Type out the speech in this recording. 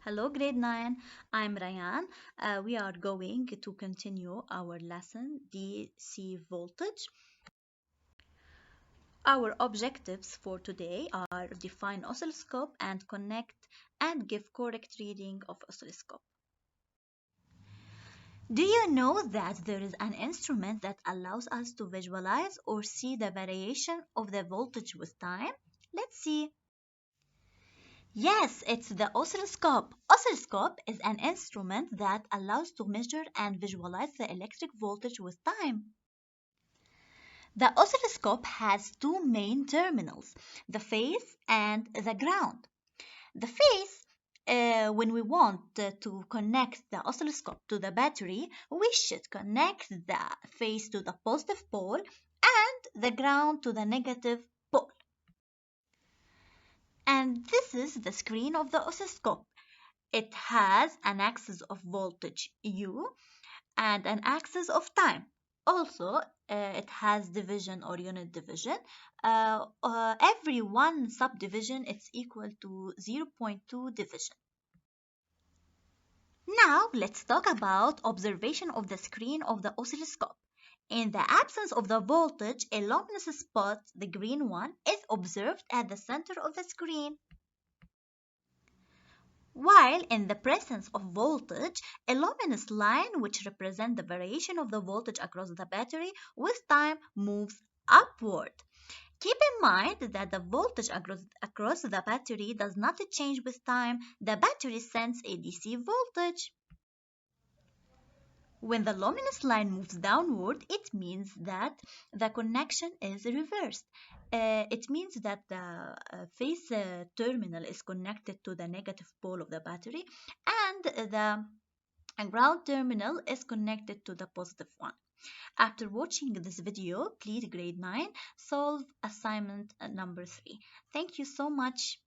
Hello, grade 9. I'm Ryan. We are going to continue our lesson DC voltage. Our objectives for today are define oscilloscope and connect and give correct reading of oscilloscope. Do you know that there is an instrument that allows us to visualize or see the variation of the voltage with time? Let's see. Yes, it's the oscilloscope. Oscilloscope is an instrument that allows to measure and visualize the electric voltage with time. The oscilloscope has two main terminals, the phase and the ground. The phase, when we want to connect the oscilloscope to the battery, we should connect the phase to the positive pole and the ground to the negative pole. And this is the screen of the oscilloscope. It has an axis of voltage U and an axis of time. Also, it has division or unit division. Every one subdivision is equal to 0.2 division. Now, let's talk about observation of the screen of the oscilloscope. In the absence of the voltage, a luminous spot, the green one, is observed at the center of the screen. While in the presence of voltage, a luminous line which represents the variation of the voltage across the battery with time moves upward. Keep in mind that the voltage across the battery does not change with time. The battery sends a DC voltage. When the luminous line moves downward, it means that the connection is reversed. It means that the phase terminal is connected to the negative pole of the battery and the ground terminal is connected to the positive one. After watching this video, please grade 9 solve assignment number 3. Thank you so much.